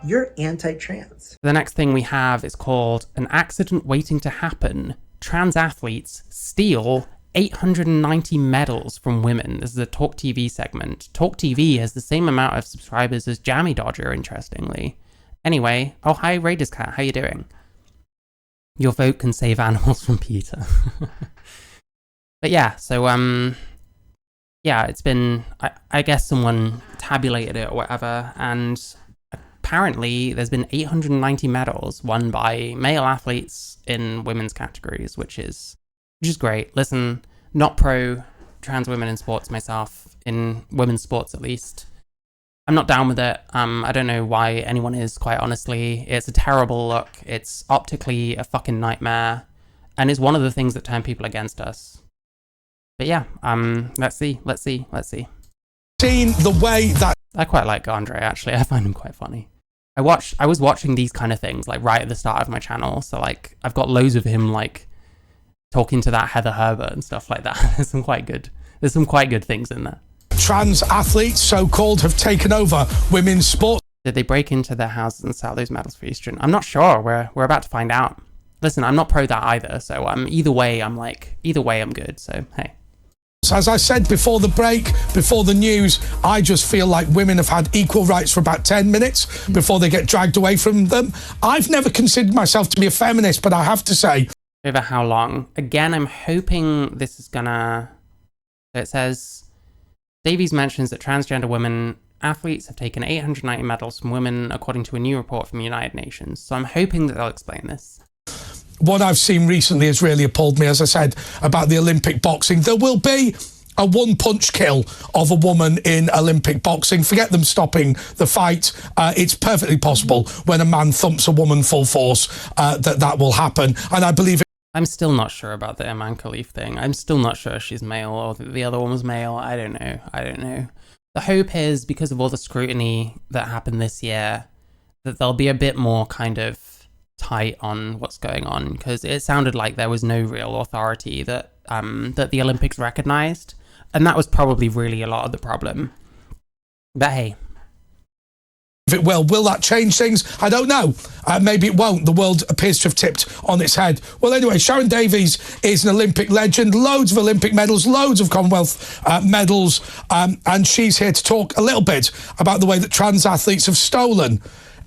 you're anti-trans. The next thing we have is called An Accident Waiting to Happen. Trans athletes steal 890 medals from women. This is a talktv segment. Talktv has the same amount of subscribers as Jammy Dodger, interestingly. Anyway, oh hi Raiders Cat, how you doing? Your vote can save animals from PETA. But yeah, so yeah, it's been, I guess someone tabulated it or whatever, and apparently there's been 890 medals won by male athletes in women's categories, which is great. Listen, not pro trans women in sports myself, in women's sports at least. I'm not down with it. I don't know why anyone is, quite honestly. It's a terrible look. It's optically a fucking nightmare, and it's one of the things that turn people against us. But yeah, let's see. Seen the way that I quite like Andre, actually. I find him quite funny. I was watching these kind of things like right at the start of my channel, so like I've got loads of him like talking to that Heather Herbert and stuff like that. There's some quite good things in there. Trans athletes, so-called, have taken over women's sports. Did they break into their houses and sell those medals for estrogen? I'm not sure. We're about to find out. Listen, I'm not pro that either, so either way I'm good. So hey. As I said before the break, before the news, I just feel like women have had equal rights for about 10 minutes before they get dragged away from them. I've never considered myself to be a feminist, but I have to say... Over how long? Again, I'm hoping this is gonna... So it says, Davies mentions that transgender women athletes have taken 890 medals from women, according to a new report from the United Nations. So I'm hoping that they'll explain this. What I've seen recently has really appalled me, as I said, about the Olympic boxing. There will be a one-punch kill of a woman in Olympic boxing. Forget them stopping the fight. It's perfectly possible when a man thumps a woman full force that will happen. And I believe... I'm still not sure about the Iman Khalif thing. I'm still not sure if she's male or the other one was male. I don't know. The hope is, because of all the scrutiny that happened this year, that there'll be a bit more kind of tight on what's going on, because it sounded like there was no real authority that the Olympics recognized, and that was probably really a lot of the problem. But hey, will that change things? I don't know. Maybe it won't. The world appears to have tipped on its head. Well, anyway, Sharron Davies is an Olympic legend, loads of Olympic medals, loads of Commonwealth medals, and she's here to talk a little bit about the way that trans athletes have stolen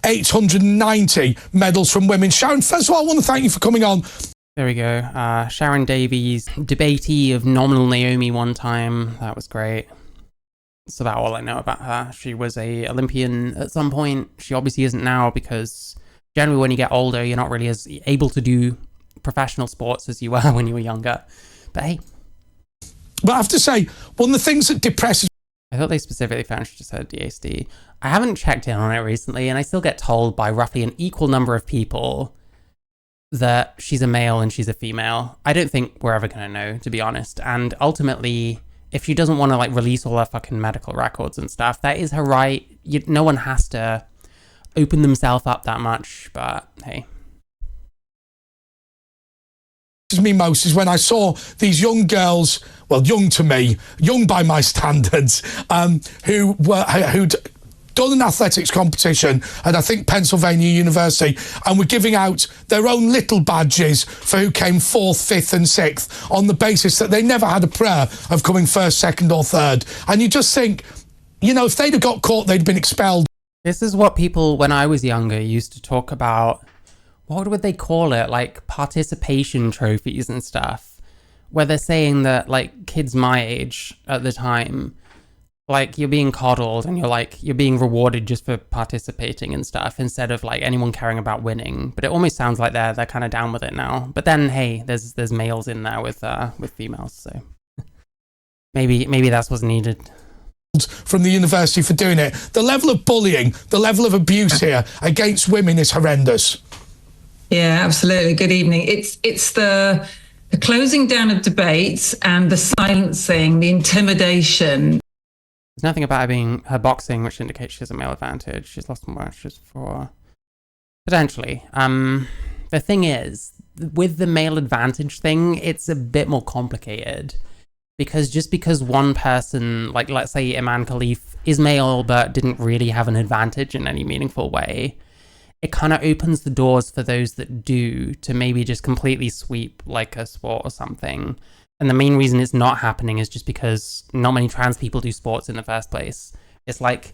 890 medals from women. Sharron, first of all, I want to thank you for coming on. There we go. Sharron Davies, debatee of Nominal Naomi one time. That was great. That's about all I know about her. She was a Olympian at some point. She obviously isn't now, because generally when you get older, you're not really as able to do professional sports as you were when you were younger. But hey. But I have to say, one of the things that depresses... I thought they specifically found she just had DSD. I haven't checked in on it recently, and I still get told by roughly an equal number of people that she's a male and she's a female. I don't think we're ever going to know, to be honest. And ultimately, if she doesn't want to like release all her fucking medical records and stuff, that is her right. No one has to open themselves up that much, but hey. Me most is when I saw these young girls, well, young to me, young by my standards, who'd done an athletics competition at, I think, Pennsylvania University, and were giving out their own little badges for who came 4th, 5th and 6th on the basis that they never had a prayer of coming 1st, 2nd or 3rd. And you just think, you know, if they'd have got caught, they'd been expelled. This is what people, when I was younger, used to talk about. What would they call it? Like participation trophies and stuff, where they're saying that like kids my age at the time, like you're being coddled and you're being rewarded just for participating and stuff, instead of like anyone caring about winning. But it almost sounds like they're kind of down with it now. But then hey, there's males in there with females, so maybe that's what's needed. From the university for doing it. The level of bullying, the level of abuse here against women is horrendous. Yeah, absolutely. Good evening. It's the closing down of debates and the silencing, the intimidation. There's nothing about her being her boxing which indicates she has a male advantage. She's lost more matches before. Potentially. The thing is, with the male advantage thing, it's a bit more complicated. Because just because one person, like let's say Iman Khalif, is male but didn't really have an advantage in any meaningful way, it kind of opens the doors for those that do to maybe just completely sweep like a sport or something. And the main reason it's not happening is just because not many trans people do sports in the first place. It's like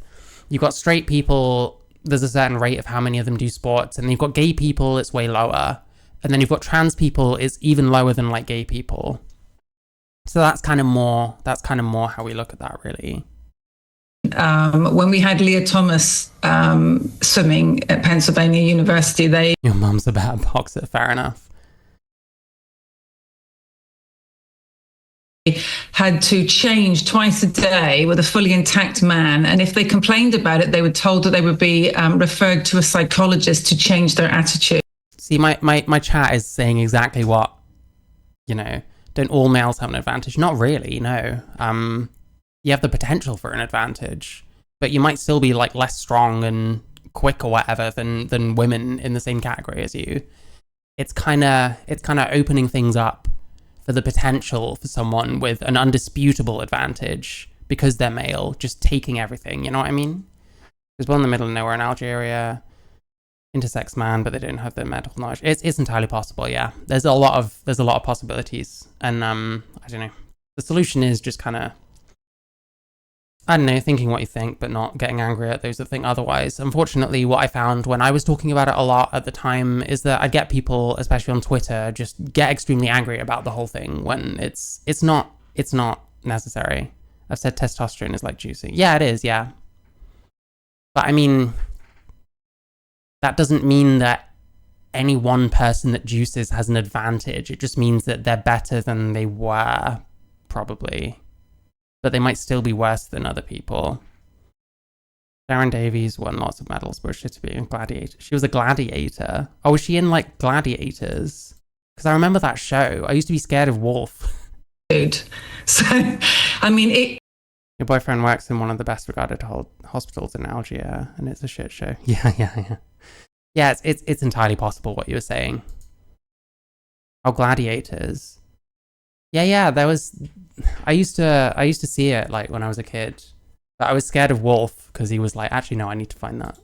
you've got straight people, there's a certain rate of how many of them do sports, and you've got gay people, it's way lower. And then you've got trans people, it's even lower than like gay people. So that's kind of more how we look at that, really. When we had Leah Thomas swimming at Pennsylvania University, Your mum's a better boxer, fair enough. had to change twice a day with a fully intact man. And if they complained about it, they were told that they would be referred to a psychologist to change their attitude. See, my chat is saying exactly what, don't all males have an advantage? Not really, no. You have the potential for an advantage, but you might still be like less strong and quick or whatever than women in the same category as you. It's kind of opening things up for the potential for someone with an undisputable advantage because they're male, just taking everything, you know what I mean? He was born in the middle of nowhere in Algeria, intersex man, but they didn't have the medical knowledge. It's entirely possible, yeah. There's a lot of possibilities, and I don't know. The solution is just kind of, I don't know, thinking what you think, but not getting angry at those that think otherwise. Unfortunately, what I found when I was talking about it a lot at the time is that I'd get people, especially on Twitter, just get extremely angry about the whole thing when it's not necessary. I've said testosterone is like juicing. Yeah, it is, yeah. But I mean, that doesn't mean that any one person that juices has an advantage. It just means that they're better than they were, probably. But they might still be worse than other people. Sharron Davies won lots of medals, but she to be a gladiator. She was a gladiator. Oh, was she in like Gladiators? Because I remember that show. I used to be scared of Wolf. Dude. So, I mean, Your boyfriend works in one of the best regarded hospitals in Algeria, and it's a shit show. Yeah. Yeah, it's entirely possible what you were saying. Oh, Gladiators. Yeah, there was... I used to see it like when I was a kid, but I was scared of Wolf because he was like, actually no, I need to find that.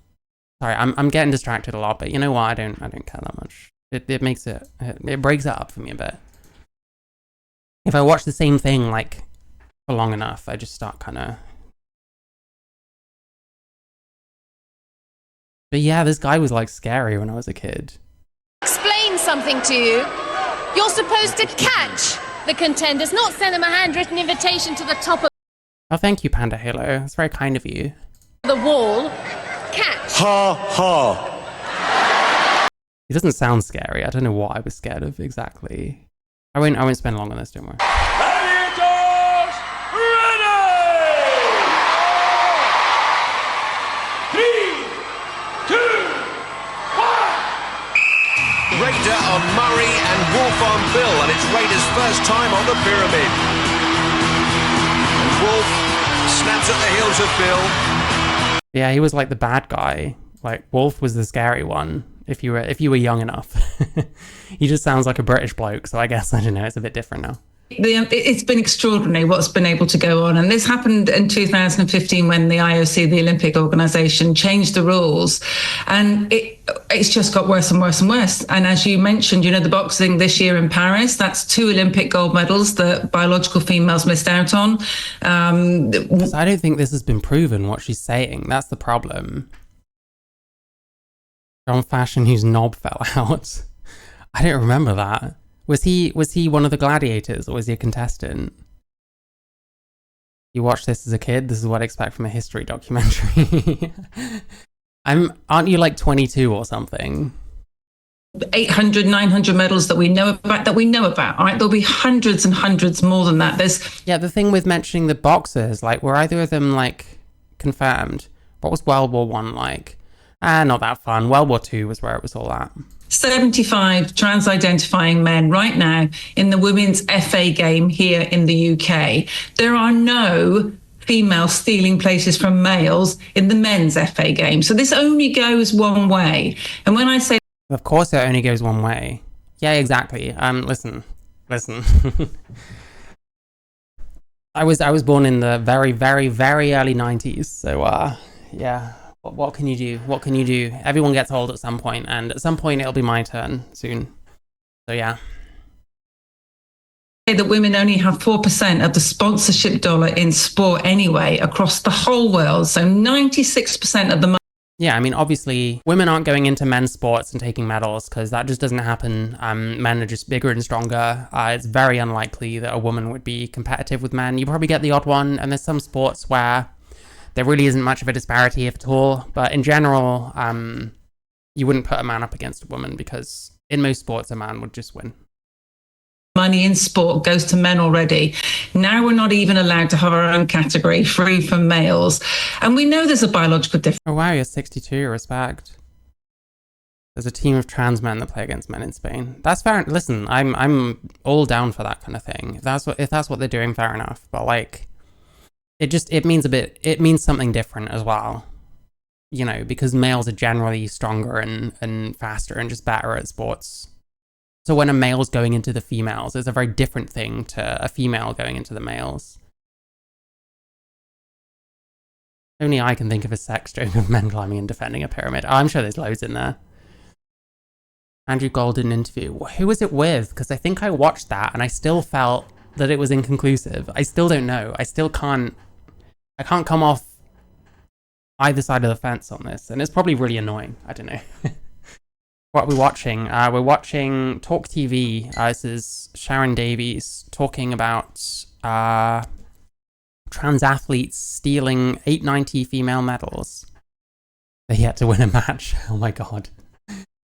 Sorry, I'm getting distracted a lot, but you know what? I don't care that much. It makes it breaks it up for me a bit. If I watch the same thing like for long enough, I just start kind of. But yeah, this guy was like scary when I was a kid. Explain something to you. You're supposed to catch the contenders, not send them a handwritten invitation to the top of Oh, thank you, Panda Halo. That's very kind of you. the wall. Catch. Ha ha. It doesn't sound scary. I don't know what I was scared of exactly. I won't spend long on this, don't worry. Gladiators, ready! 3, 2, 1. Raider on Murray and Wolf on Bill, and it's Raider's first time on the pyramid. And Wolf snaps at the heels of Bill. Yeah, he was like the bad guy. Like Wolf was the scary one. If you were young enough. He just sounds like a British bloke, so I guess, I don't know, it's a bit different now. It's been extraordinary what's been able to go on. And this happened in 2015 when the IOC, the Olympic Organization, changed the rules. And it's just got worse and worse and worse. And as you mentioned, the boxing this year in Paris, that's 2 Olympic gold medals that biological females missed out on. Because I don't think this has been proven, what she's saying. That's the problem. John Fashion, whose knob fell out. I don't remember that. Was he one of the gladiators, or was he a contestant? You watched this as a kid? This is what I expect from a history documentary. Aren't you like 22 or something? 800, 900 medals that we know about, all right? There'll be hundreds and hundreds more than that. Yeah, the thing with mentioning the boxers, like, were either of them, like, confirmed? What was World War One like? Not that fun. World War II was where it was all at. 75 trans-identifying men right now in the women's FA game here in the UK. There are no females stealing places from males in the men's FA game. So this only goes one way. And when I say... Of course it only goes one way. Yeah, exactly. Listen. I was born in the very, very, very early 90s. So, yeah. What can you do? What can you do? Everyone gets old at some point, and at some point it'll be my turn soon. So yeah. That women only have 4% of the sponsorship dollar in sport anyway across the whole world. So 96% of the money. Yeah, I mean, obviously, women aren't going into men's sports and taking medals because that just doesn't happen. Men are just bigger and stronger. It's very unlikely that a woman would be competitive with men. You probably get the odd one, and there's some sports where there really isn't much of a disparity, if at all. But in general, you wouldn't put a man up against a woman because in most sports, a man would just win. Money in sport goes to men already. Now we're not even allowed to have our own category, free from males. And we know there's a biological difference. Oh wow, you're 62, respect. There's a team of trans men that play against men in Spain. That's fair. Listen, I'm all down for that kind of thing. If that's what they're doing, fair enough. But like, it means something different as well. You know, because males are generally stronger and faster and just better at sports. So when a male's going into the females, it's a very different thing to a female going into the males. Only I can think of a sex joke of men climbing and defending a pyramid. Oh, I'm sure there's loads in there. Andrew Golden interview. Who was it with? Because I think I watched that and I still felt that it was inconclusive. I still don't know. I can't come off either side of the fence on this. And it's probably really annoying. I don't know. What are we watching? We're watching Talk TV. This is Sharron Davies talking about trans athletes stealing 890 female medals. They had to win a match. Oh my god.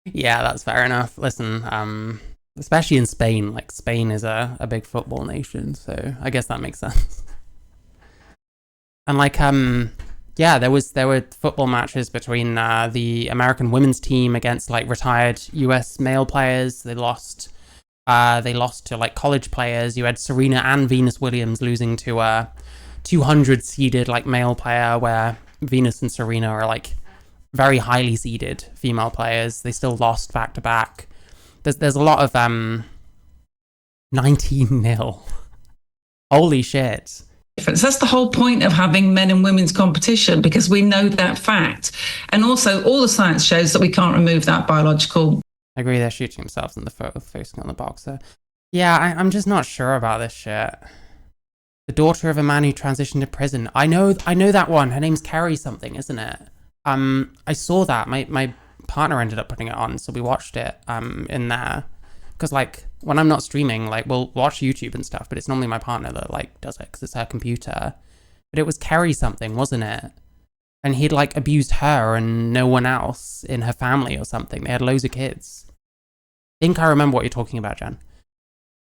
Yeah, that's fair enough. Listen, especially in Spain, like Spain is a big football nation, so I guess that makes sense. And like, yeah, there were football matches between the American women's team against like retired US male players. They lost to like college players. You had Serena and Venus Williams losing to a 200 seeded like male player, where Venus and Serena are like very highly seeded female players. They still lost back to back. There's a lot of 19-0. Holy shit. That's the whole point of having men and women's competition, because we know that fact. And also all the science shows that we can't remove that biological. I agree, they're shooting themselves in the foot with focusing on the boxer. Yeah, I'm just not sure about this shit. The daughter of a man who transitioned to prison. I know that one. Her name's Kerry something, isn't it? I saw that. My partner ended up putting it on, so we watched it in there. Because like when I'm not streaming, like we'll watch YouTube and stuff, but it's normally my partner that like does it because it's her computer. But it was Kerry something, wasn't it? And he'd like abused her and no one else in her family or something. They had loads of kids. I think I remember what you're talking about, Jen.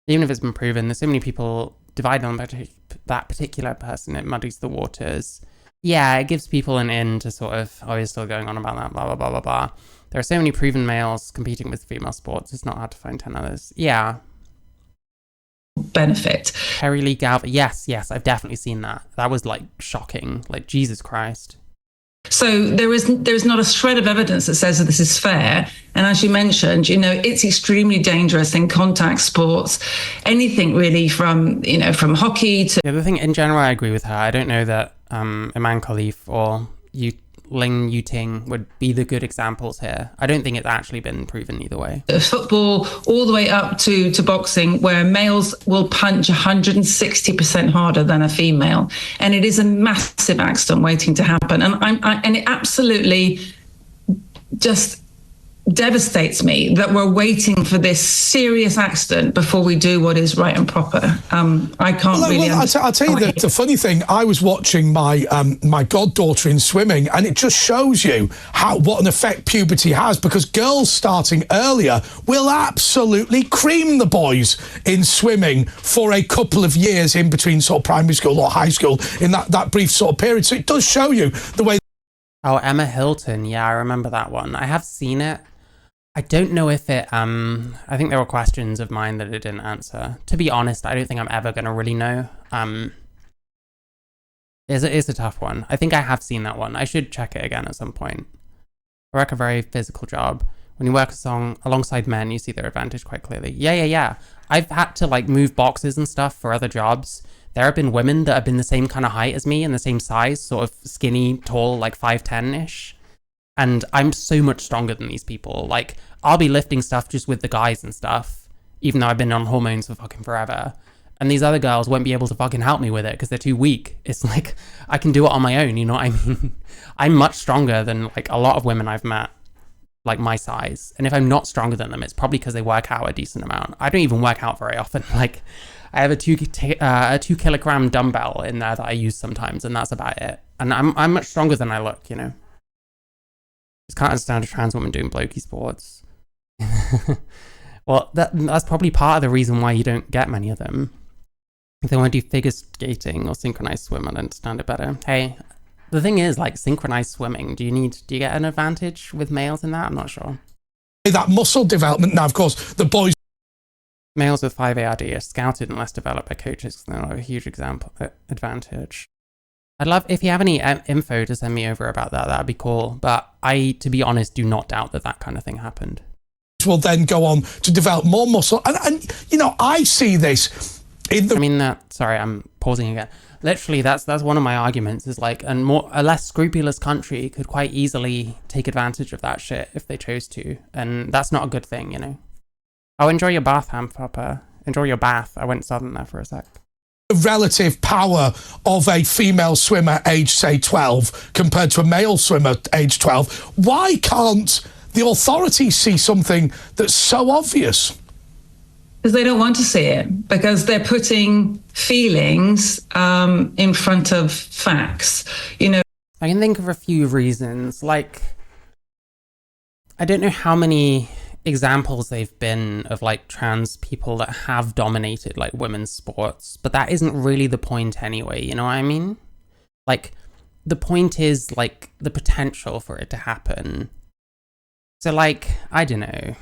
Even if it's been proven, there's so many people divided on that particular person, it muddies the waters. Yeah, it gives people an in to sort of, oh, you're still going on about that, blah, blah, blah, blah, blah. There are so many proven males competing with female sports, it's not hard to find 10 others. Yeah. Benefit. Kerry Lee Galvin. Yes, I've definitely seen that. That was like shocking. Like, Jesus Christ. So there is not a shred of evidence that says that this is fair. And as you mentioned, you know, it's extremely dangerous in contact sports. Anything really from hockey to... The other thing, in general, I agree with her. I don't know that Iman Khalif or Ling Yuting would be the good examples here. I don't think it's actually been proven either way. Football, all the way up to boxing, where males will punch 160% harder than a female, and it is a massive accident waiting to happen. And it absolutely just devastates me that we're waiting for this serious accident before we do what is right and proper. I can't really. I'll tell you the funny thing. I was watching my my goddaughter in swimming, and it just shows you what an effect puberty has. Because girls starting earlier will absolutely cream the boys in swimming for a couple of years in between sort of primary school or high school in that brief sort of period. So it does show you the way. Oh, Emma Hilton. Yeah, I remember that one. I have seen it. I don't know if it, I think there were questions of mine that it didn't answer. To be honest, I don't think I'm ever going to really know. It's a tough one. I think I have seen that one. I should check it again at some point. I work a very physical job. When you work alongside men, you see their advantage quite clearly. Yeah. I've had to like move boxes and stuff for other jobs there have been women that have been the same kind of height as me and the same size, sort of skinny, tall, like 5'10"-ish. And I'm so much stronger than these people. Like, I'll be lifting stuff just with the guys and stuff, even though I've been on hormones for fucking forever. And these other girls won't be able to fucking help me with it because they're too weak. It's like, I can do it on my own, you know what I mean? I'm much stronger than like a lot of women I've met, like my size. And if I'm not stronger than them, it's probably because they work out a decent amount. I don't even work out very often. Like, I have a 2 kilogram dumbbell in there that I use sometimes, and that's about it. And I'm much stronger than I look, you know? Just can't understand a trans woman doing blokey sports. Well, that's probably part of the reason why you don't get many of them. If they want to do figure skating or synchronized swim, I'd understand it better. Hey, the thing is, like, synchronized swimming, do you get an advantage with males in that? I'm not sure. That muscle development. Now, of course, the boys. Males with 5ARD are scouted and less developed by coaches because they have a huge advantage. I'd love, if you have any info to send me over about that, that'd be cool. But I, to be honest, do not doubt that kind of thing happened. Will then go on to develop more muscle. And you know, I see this in the... sorry, I'm pausing again. Literally, that's one of my arguments, is like, a less scrupulous country could quite easily take advantage of that shit if they chose to. And that's not a good thing, you know? Oh, enjoy your bath, Ham-Papa. Enjoy your bath. I went southern there for a sec. The relative power of a female swimmer aged, say, 12 compared to a male swimmer aged 12. Why can't the authorities see something that's so obvious? Because they don't want to see it, because they're putting feelings in front of facts. You know, I can think of a few reasons. Like, I don't know how many examples they've been of like trans people that have dominated like women's sports, but that isn't really the point anyway, you know what I mean? Like, the point is like the potential for it to happen. So like, I don't know,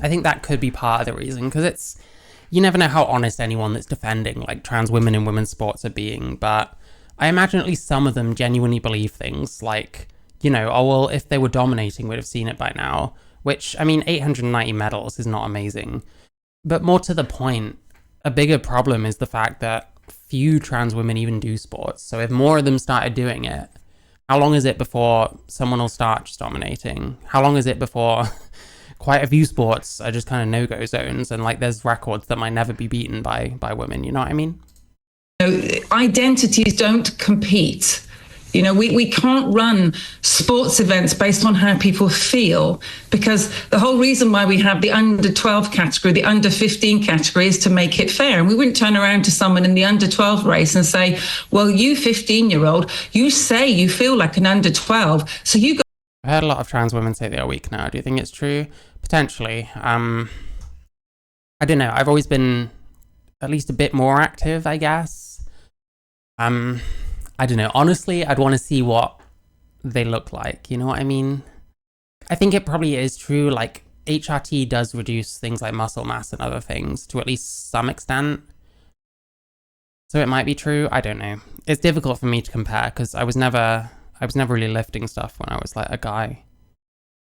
I think that could be part of the reason, because you never know how honest anyone that's defending like trans women in women's sports are being, but I imagine at least some of them genuinely believe things like, you know, oh, well, if they were dominating, we'd have seen it by now. Which, I mean, 890 medals is not amazing. But more to the point, a bigger problem is the fact that few trans women even do sports. So if more of them started doing it, how long is it before someone will start just dominating? How long is it before quite a few sports are just kind of no-go zones, and like there's records that might never be beaten by women, you know what I mean? Identities don't compete. You know, we can't run sports events based on how people feel, because the whole reason why we have the under 12 category, the under 15 category, is to make it fair. And we wouldn't turn around to someone in the under 12 race and say, well, you 15-year-old, you say you feel like an under 12, so you go. I've heard a lot of trans women say they are weak now. Do you think it's true? Potentially. I don't know. I've always been at least a bit more active, I guess. I don't know. Honestly, I'd want to see what they look like. You know what I mean? I think it probably is true. Like, HRT does reduce things like muscle mass and other things to at least some extent. So it might be true. I don't know. It's difficult for me to compare because I was never really lifting stuff when I was like a guy.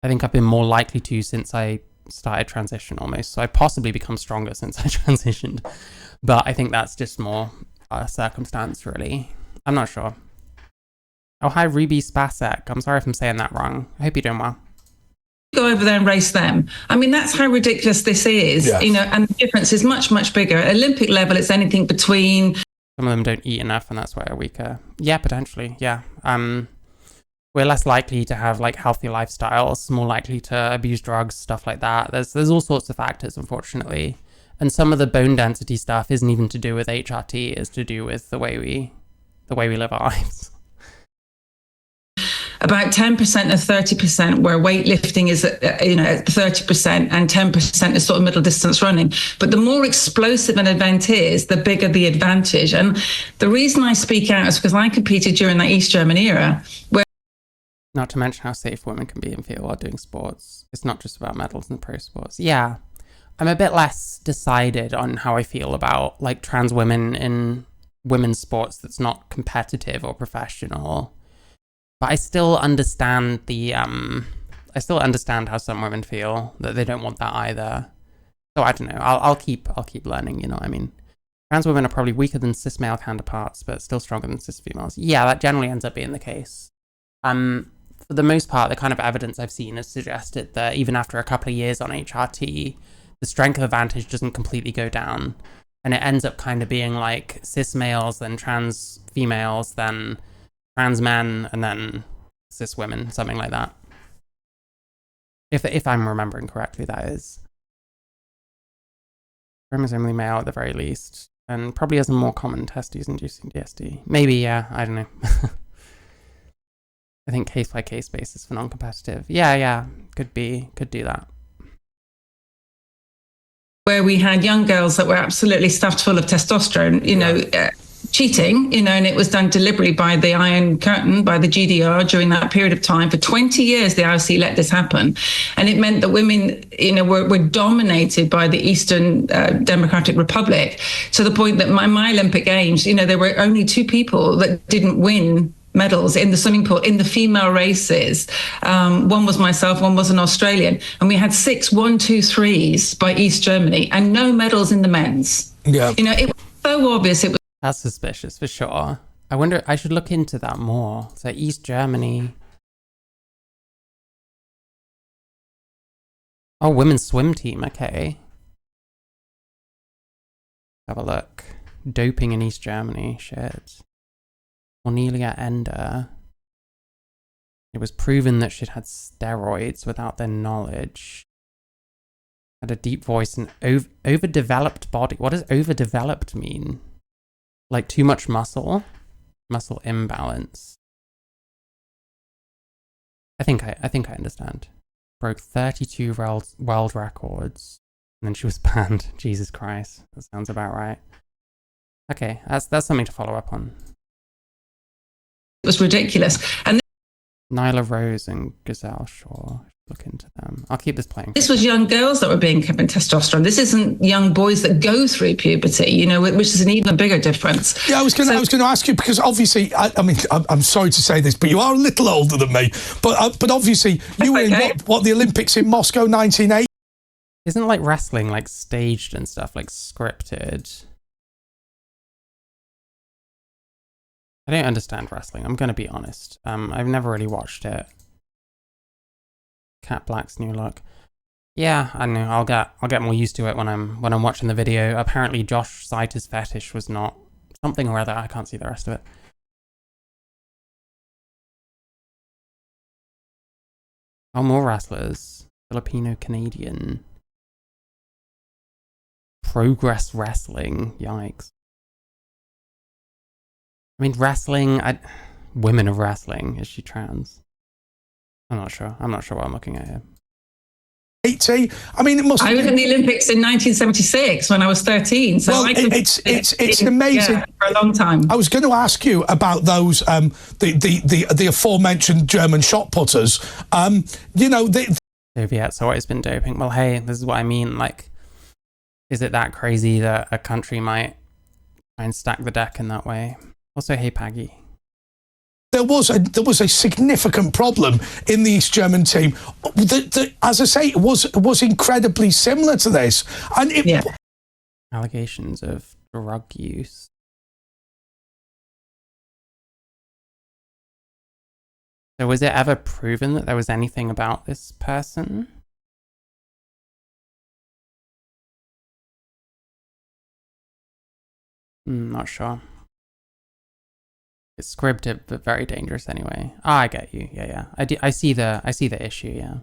I think I've been more likely to since I started transition almost. So I possibly become stronger since I transitioned. But I think that's just more circumstance, really. I'm not sure. Oh, hi, Ruby Spasek. I'm sorry if I'm saying that wrong. I hope you're doing well. Go over there and race them. I mean, that's how ridiculous this is, Yes. You know, and the difference is much, much bigger. At Olympic level, it's anything between... Some of them don't eat enough and that's why they're weaker. Yeah, potentially, yeah. We're less likely to have like healthy lifestyles, more likely to abuse drugs, stuff like that. There's all sorts of factors, unfortunately. And some of the bone density stuff isn't even to do with HRT, it's to do with the way we live our lives. About 10% of 30%, where weightlifting is, at 30%, and 10% is sort of middle distance running. But the more explosive an event is, the bigger the advantage. And the reason I speak out is because I competed during that East German era, where... Not to mention how safe women can be in field while doing sports. It's not just about medals in pro sports. Yeah, I'm a bit less decided on how I feel about like trans women in women's sports that's not competitive or professional. But I still understand how some women feel, that they don't want that either. So I don't know. I'll keep learning, you know what I mean? Trans women are probably weaker than cis male counterparts, but still stronger than cis females. Yeah, that generally ends up being the case. For the most part, the kind of evidence I've seen has suggested that even after a couple of years on HRT, the strength advantage doesn't completely go down. And it ends up kind of being like cis males, then trans females, then trans men, and then cis women, something like that. If I'm remembering correctly, that is. Chromosomally male at the very least, and probably has a more common testes-inducing DSD. Maybe, yeah, I don't know. I think case-by-case basis for non-competitive. Yeah, could do that. Where we had young girls that were absolutely stuffed full of testosterone, cheating, and it was done deliberately by the Iron Curtain, by the GDR during that period of time. For 20 years, the IOC let this happen. And it meant that women, were dominated by the Eastern Democratic Republic, to the point that my Olympic Games, there were only 2 people that didn't win medals in the swimming pool in the female races. One was myself, one was an Australian, and we had 6 1-2-3s by East Germany and no medals in the men's. Yeah. It was so obvious. It was. That's suspicious for sure. I wonder, I should look into that more. So East Germany. Oh, women's swim team, okay. Have a look. Doping in East Germany, shit. Cornelia Ender. It was proven that she'd had steroids without their knowledge. Had a deep voice and overdeveloped body. What does overdeveloped mean? Like too much muscle? Muscle imbalance. I think I understand. Broke 32 world records. And then she was banned. Jesus Christ. That sounds about right. Okay, that's something to follow up on. It was ridiculous. And Nyla Rose and Gazelle Shaw. Look into them. I'll keep this playing. This was young girls that were being given testosterone. This isn't young boys that go through puberty, which is an even bigger difference. Yeah, I was going to ask you, because obviously, I'm sorry to say this, but you are a little older than me. But obviously, you were in what the Olympics in Moscow 1980. Isn't like wrestling like staged and stuff, like scripted? I don't understand wrestling. I'm going to be honest. I've never really watched it. Cat Black's new look. Yeah, I know. I'll get more used to it when I'm watching the video. Apparently, Josh Seiter's fetish was not something or other. I can't see the rest of it. Oh, more wrestlers. Filipino Canadian. Progress Wrestling. Yikes. I mean, wrestling. Women of Wrestling. Is she trans? I'm not sure what I'm looking at here. 80. I mean, it must. I was in the Olympics in 1976 when I was 13. So well, it's amazing. Yeah, for a long time. I was going to ask you about those the aforementioned German shot putters. Soviets always been doping. Well, hey, this is what I mean. Like, is it that crazy that a country might try and stack the deck in that way? Also, hey, Paggy. There was a significant problem in the East German team that, as I say, was incredibly similar to this, and allegations of drug use. So, was it ever proven that there was anything about this person? Not sure. It's scripted, but very dangerous anyway. I get you. Yeah. I see the issue. Yeah.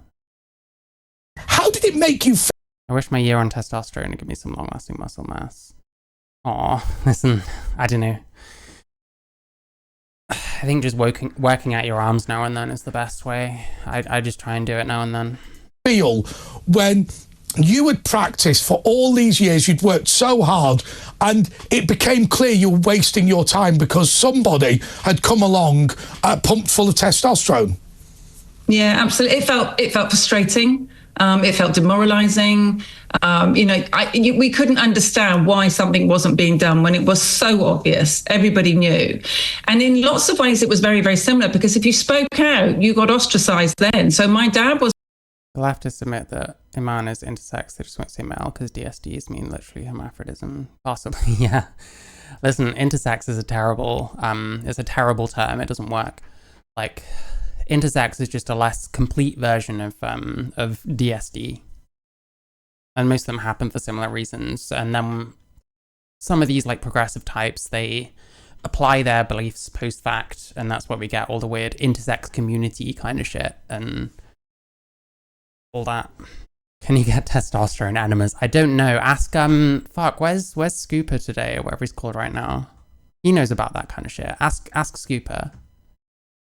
How did it make you feel? I wish my year on testosterone would give me some long-lasting muscle mass. Aw, listen, I don't know. I think just working out your arms now and then is the best way. I just try and do it now and then. Feel when you had practiced for all these years, you'd worked so hard, and it became clear you were wasting your time because somebody had come along pumped full of testosterone. Yeah, absolutely. It felt frustrating. It felt demoralizing. We couldn't understand why something wasn't being done when it was so obvious. Everybody knew. And in lots of ways, it was very, very similar, because if you spoke out, you got ostracized then. So my dad was. I'll have to submit that A man is intersex, they just won't say male because DSDs mean literally hermaphrodism. Possibly, yeah. Listen, intersex is a terrible term. It doesn't work. Like, intersex is just a less complete version of DSD. And most of them happen for similar reasons. And then some of these, like, progressive types, they apply their beliefs post-fact, and that's where we get all the weird intersex community kind of shit and all that. Can you get testosterone enemas? I don't know. Ask, where's Scooper today, or whatever he's called right now? He knows about that kind of shit. Ask Scooper.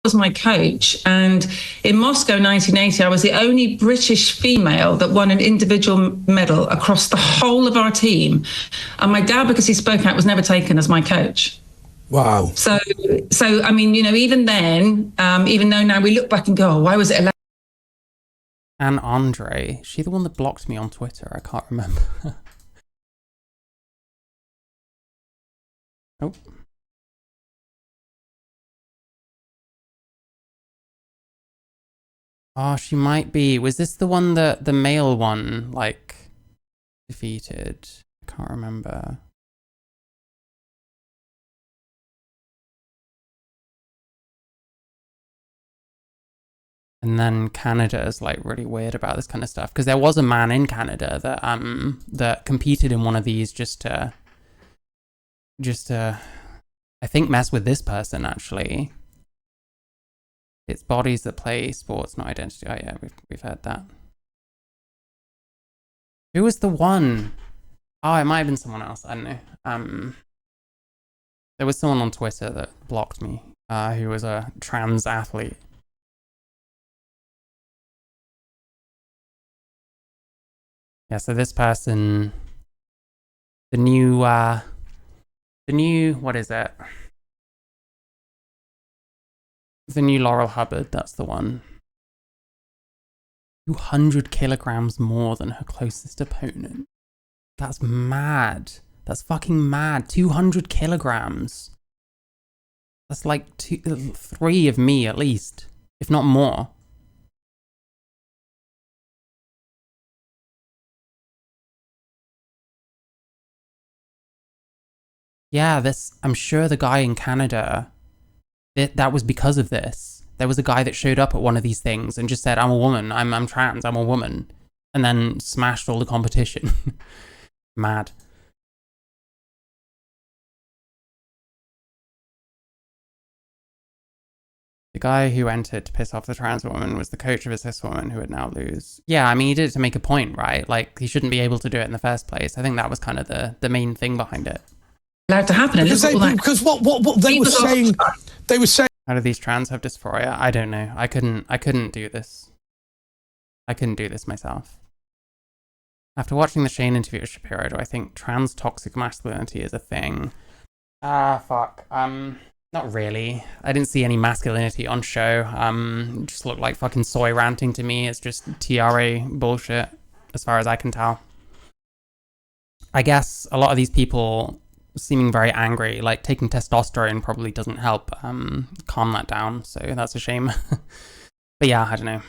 Was my coach, and in Moscow 1980 I was the only British female that won an individual medal across the whole of our team, and my dad, because he spoke out, was never taken as my coach. Wow. So I mean, you know, even then, even though now we look back and go, oh, why was it allowed? And Andre, is she the one that blocked me on Twitter? I can't remember. Oh. Oh, she might be. Was this the one that the male one, like, defeated? I can't remember. And then Canada is like really weird about this kind of stuff, because there was a man in Canada that competed in one of these just to I think mess with this person actually. It's bodies that play sports, not identity. Oh yeah, we've heard that. Who was the one? Oh, it might have been someone else. I don't know. There was someone on Twitter that blocked me, who was a trans athlete. Yeah, so this person, the new, what is it? The new Laurel Hubbard, that's the one. 200 kilograms more than her closest opponent. That's mad. That's fucking mad. 200 kilograms. That's like 3 of me at least, if not more. Yeah, I'm sure the guy in Canada, that was because of this. There was a guy that showed up at one of these things and just said, I'm a woman, I'm trans, I'm a woman. And then smashed all the competition. Mad. The guy who entered to piss off the trans woman was the coach of a cis woman who would now lose. Yeah, I mean, he did it to make a point, right? Like, he shouldn't be able to do it in the first place. I think that was kind of the main thing behind it. Allowed to happen. Because what they were saying, how do these trans have dysphoria? I don't know. I couldn't do this. I couldn't do this myself. After watching the Shane interview with Shapiro, do I think trans toxic masculinity is a thing? Fuck. Not really. I didn't see any masculinity on show. It just looked like fucking soy ranting to me. It's just TRA bullshit, as far as I can tell. I guess a lot of these people seeming very angry, like taking testosterone probably doesn't help calm that down, so that's a shame. But yeah, I don't know.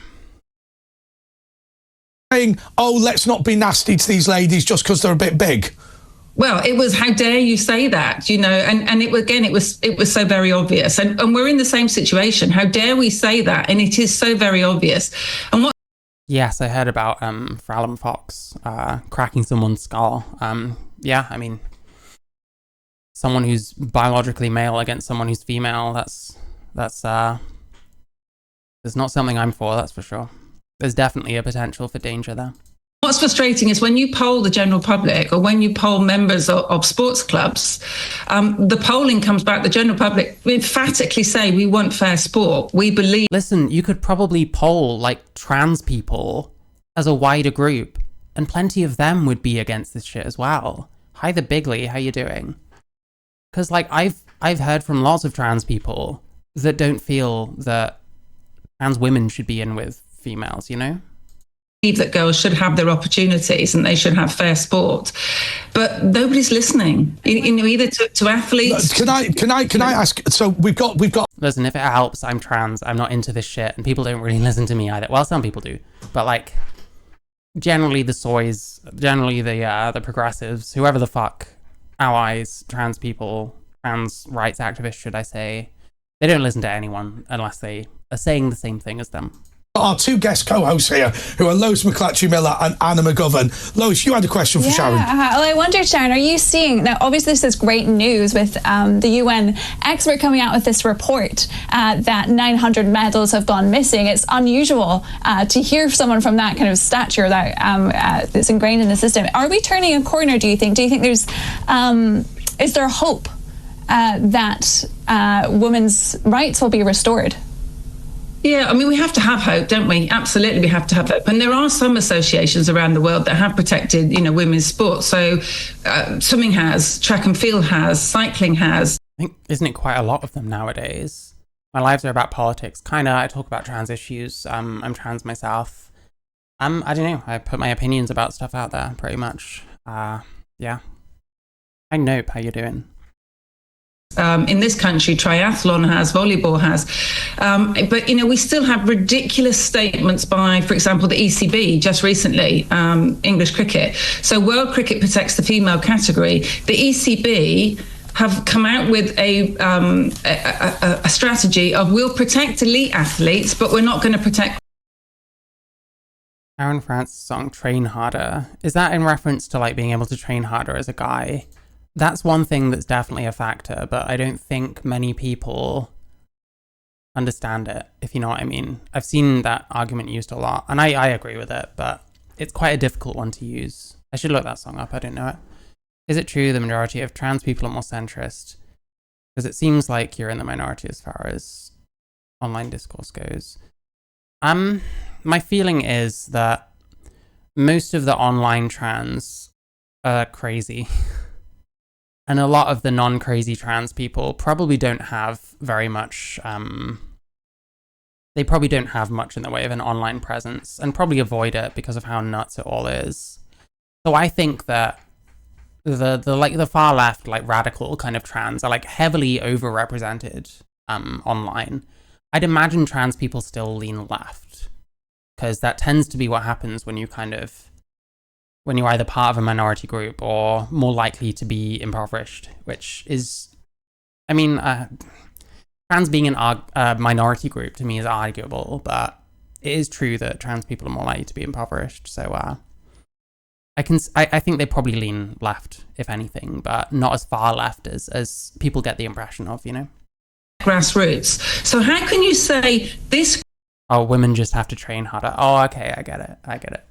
Saying, oh, let's not be nasty to these ladies just because they're a bit big. Well, it was, how dare you say that, you know, and it was so very obvious, and we're in the same situation. How dare we say that? And it is so very obvious. And what? Yes, I heard about Fallon Fox cracking someone's skull. Yeah, I mean, someone who's biologically male against someone who's female, that's not something I'm for, that's for sure. There's definitely a potential for danger there. What's frustrating is when you poll the general public, or when you poll members of sports clubs, the polling comes back, the general public emphatically say, we want fair sport. We believe... Listen, you could probably poll, like, trans people as a wider group, and plenty of them would be against this shit as well. Hi, the Bigley, how you doing? Because, like, I've heard from lots of trans people that don't feel that trans women should be in with females, you know? That girls should have their opportunities and they should have fair sport, but nobody's listening. You know, either to athletes. Can I ask? So we've got. Listen, if it helps, I'm trans. I'm not into this shit, and people don't really listen to me either. Well, some people do, but like, generally the soys, generally the progressives, whoever the fuck, allies, trans people, trans rights activists, should I say, they don't listen to anyone unless they are saying the same thing as them. Our two guest co-hosts here, who are Lois McClatchy-Miller and Anna McGovern. Lois, you had a question for Sharron. Well, I wonder, Sharron, are you seeing, now obviously this is great news with the UN expert coming out with this report that 900 medals have gone missing. It's unusual to hear someone from that kind of stature that that's ingrained in the system. Are we turning a corner, do you think? Do you think there's, is there hope that women's rights will be restored? Yeah, I mean, we have to have hope, don't we? Absolutely, we have to have hope. And there are some associations around the world that have protected, women's sports. So swimming has, track and field has, cycling has. I think, isn't it quite a lot of them nowadays? My lives are about politics. Kind of, I talk about trans issues. I'm trans myself. I don't know. I put my opinions about stuff out there, pretty much. Yeah. Hi, Nope, how you doing? In this country, triathlon has, volleyball has. But, we still have ridiculous statements by, for example, the ECB just recently, English cricket. So World Cricket protects the female category. The ECB have come out with a strategy of we'll protect elite athletes, but we're not going to protect. Aaron Francis' song Train Harder. Is that in reference to being able to train harder as a guy? That's one thing that's definitely a factor, but I don't think many people understand it, if you know what I mean. I've seen that argument used a lot, and I agree with it, but it's quite a difficult one to use. I should look that song up, I don't know it. Is it true the majority of trans people are more centrist? Because it seems like you're in the minority as far as online discourse goes. My feeling is that most of the online trans are crazy. And a lot of the non-crazy trans people probably don't have very much, they probably don't have much in the way of an online presence and probably avoid it because of how nuts it all is. So I think that the far left, radical kind of trans are heavily overrepresented online. I'd imagine trans people still lean left because that tends to be what happens when you when you're either part of a minority group or more likely to be impoverished, which is, trans being a minority group to me is arguable, but it is true that trans people are more likely to be impoverished. So I think they probably lean left, if anything, but not as far left as people get the impression of, Grassroots. So how can you say this? Oh, women just have to train harder. Oh, okay, I get it.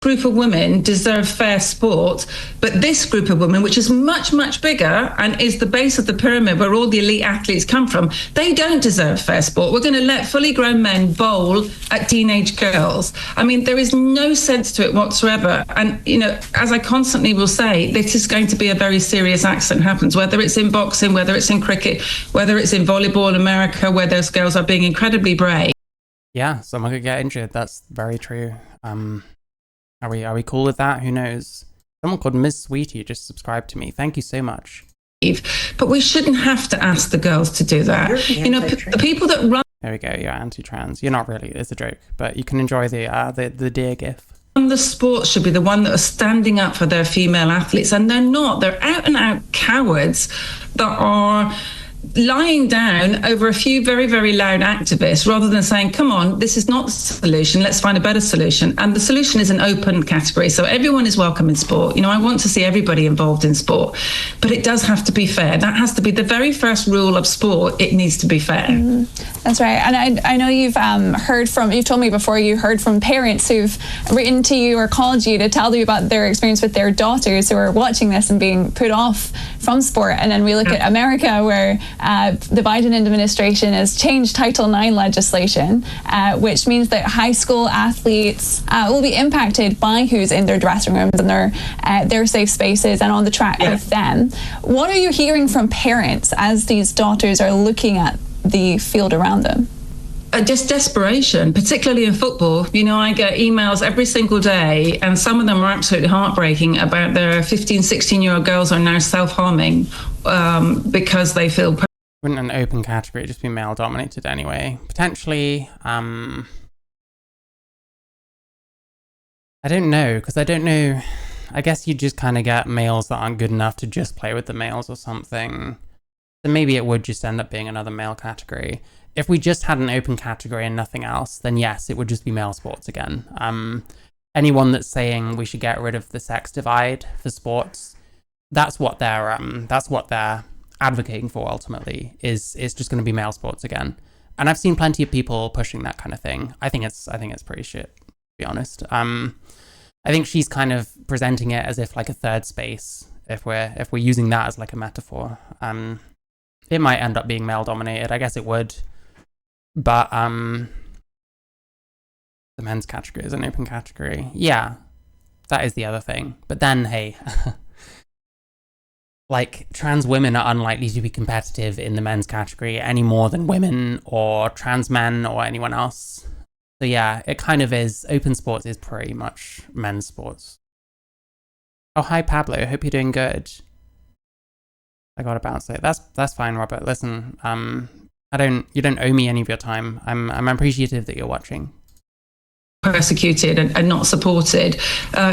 Group of women deserve fair sport, but this group of women, which is much, much bigger and is the base of the pyramid where all the elite athletes come from, they don't deserve fair sport. We're going to let fully grown men bowl at teenage girls. There is no sense to it whatsoever. And, as I constantly will say, this is going to be a very serious accident happens, whether it's in boxing, whether it's in cricket, whether it's in volleyball in America, where those girls are being incredibly brave. Yeah, someone could get injured. That's very true. Are we cool with that? Who knows? Someone called Ms. Sweetie just subscribed to me. Thank you so much. But we shouldn't have to ask the girls to do that. The people that run. There we go. You're anti-trans. You're not really. It's a joke, but you can enjoy the deer gif. The sports should be the one that are standing up for their female athletes, and they're not. They're out and out cowards that are lying down over a few very, very loud activists rather than saying, come on, this is not the solution, let's find a better solution. And the solution is an open category. So everyone is welcome in sport. I want to see everybody involved in sport, but it does have to be fair. That has to be the very first rule of sport. It needs to be fair. Mm-hmm. That's right. And I know you've you've told me before you heard from parents who've written to you or called you to tell you about their experience with their daughters who are watching this and being put off from sport. And then we look at America, where the Biden administration has changed Title IX legislation, which means that high school athletes will be impacted by who's in their dressing rooms and their safe spaces and on the track with them. What are you hearing from parents as these daughters are looking at the field around them? Just desperation, particularly in football. I get emails every single day, and some of them are absolutely heartbreaking about their 15, 16-year-old girls are now self-harming because they feel... Wouldn't an open category just be male-dominated anyway? Potentially. I I don't know, because I don't know. I guess you just kind of get males that aren't good enough to just play with the males or something. So maybe it would just end up being another male category. If we just had an open category and nothing else, then yes, it would just be male sports again. Anyone that's saying we should get rid of the sex divide for sports, that's what they're advocating for ultimately, is just going to be male sports again. And I've seen plenty of people pushing that kind of thing. I think it's pretty shit, to be honest. I think she's kind of presenting it as if like a third space, if we're using that as like a metaphor. It might end up being male dominated. I guess it would. But the men's category is an open category. Yeah, that is the other thing. But then, hey, like, trans women are unlikely to be competitive in the men's category any more than women or trans men or anyone else. So yeah, it kind of is. Open sports is pretty much men's sports. Oh, hi, Pablo. Hope you're doing good. I gotta bounce it. That's fine, Robert. Listen, you don't owe me any of your time. I'm appreciative that you're watching. Persecuted and not supported,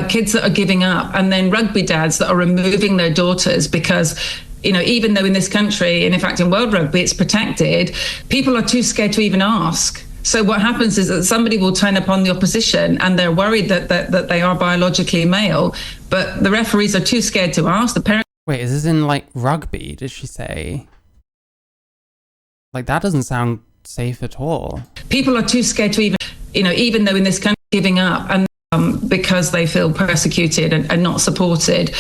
kids that are giving up, and then rugby dads that are removing their daughters because, even though in this country, and in fact in World Rugby, it's protected, people are too scared to even ask. So what happens is that somebody will turn up on the opposition and they're worried that they are biologically male, but the referees are too scared to ask. The parents. Wait, is this in like rugby, did she say? Like, that doesn't sound safe at all. People are too scared to even though in this country giving up, and because they feel persecuted and not supported,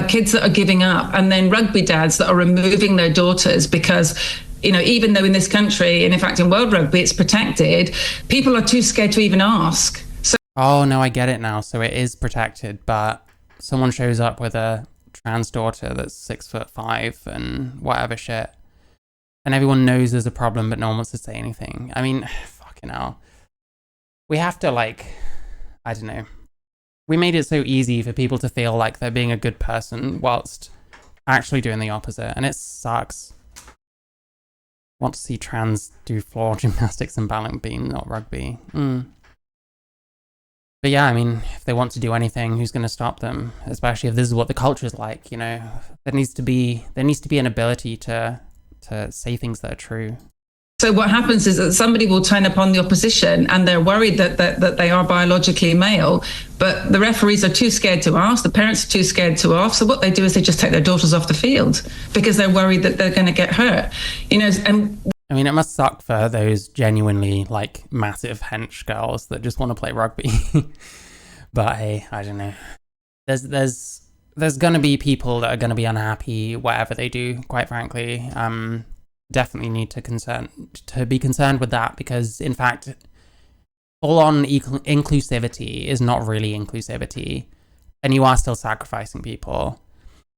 kids that are giving up, and then rugby dads that are removing their daughters because, even though in this country, and in fact in World Rugby, it's protected, people are too scared to even ask. So. Oh, no, I get it now. So it is protected, but someone shows up with a trans daughter that's 6'5" and whatever shit, and everyone knows there's a problem, but no one wants to say anything. I mean, fucking hell. We have to, like, I don't know. We made it so easy for people to feel like they're being a good person whilst actually doing the opposite, and it sucks. Want to see trans do floor gymnastics and balance beam, not rugby. But yeah, I mean, if they want to do anything, who's going to stop them? Especially if this is what the culture's like, There needs to be an ability to say things that are true. So what happens is that somebody will turn up on the opposition and they're worried that they are biologically male, but the referees are too scared to ask, the parents are too scared to ask. So what they do is they just take their daughters off the field because they're worried that they're going to get hurt. And I mean, it must suck for those genuinely like massive hench girls that just want to play rugby. But hey, I don't know. There's gonna be people that are gonna be unhappy whatever they do, quite frankly. Definitely need to be concerned with that, because in fact full-on inclusivity is not really inclusivity, and you are still sacrificing people.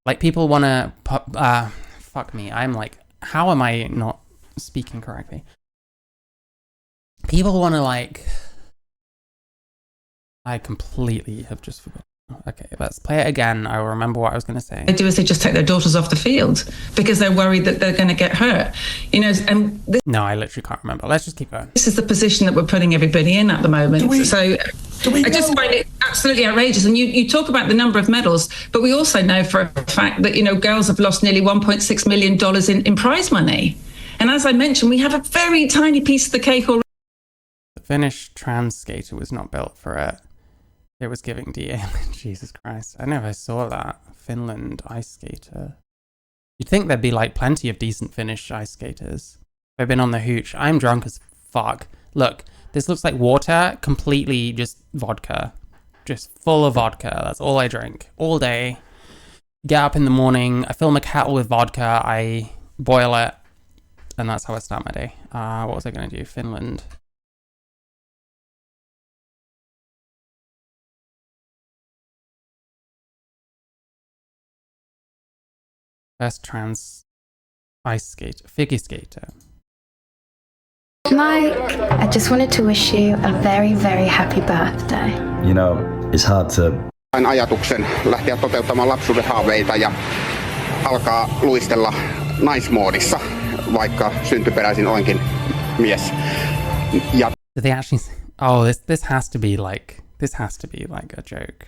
Like, people want to fuck me, I'm like, how am I not speaking correctly? People want to, like, I completely have just forgotten. Okay, let's play it again. I will remember what I was going to say. They do is they just take their daughters off the field because they're worried that they're going to get hurt. No, I literally can't remember. Let's just keep going. This is the position that we're putting everybody in at the moment. I just find it absolutely outrageous. And you talk about the number of medals, but we also know for a fact that, girls have lost nearly $1.6 million in prize money. And as I mentioned, we have a very tiny piece of the cake already. The Finnish trans skater was not built for it. It was giving DA. Jesus Christ. I never saw that. Finland ice skater. You'd think there'd be like plenty of decent Finnish ice skaters. I've been on the hooch. I'm drunk as fuck. Look, this looks like water. Completely just vodka. Just full of vodka. That's all I drink. All day. Get up in the morning. I fill my kettle with vodka. I boil it. And that's how I start my day. What was I going to do? Finland. First trans figure skater. Mike, I just wanted to wish you a very, very happy birthday. It's hard to... Sain ajatuksen lähteä toteuttamaan lapsuuden haaveita ja alkaa luistella naismoodissa, vaikka syntyperäisin olenkin mies. Did they actually... Oh, this has to be like This has to be like a joke.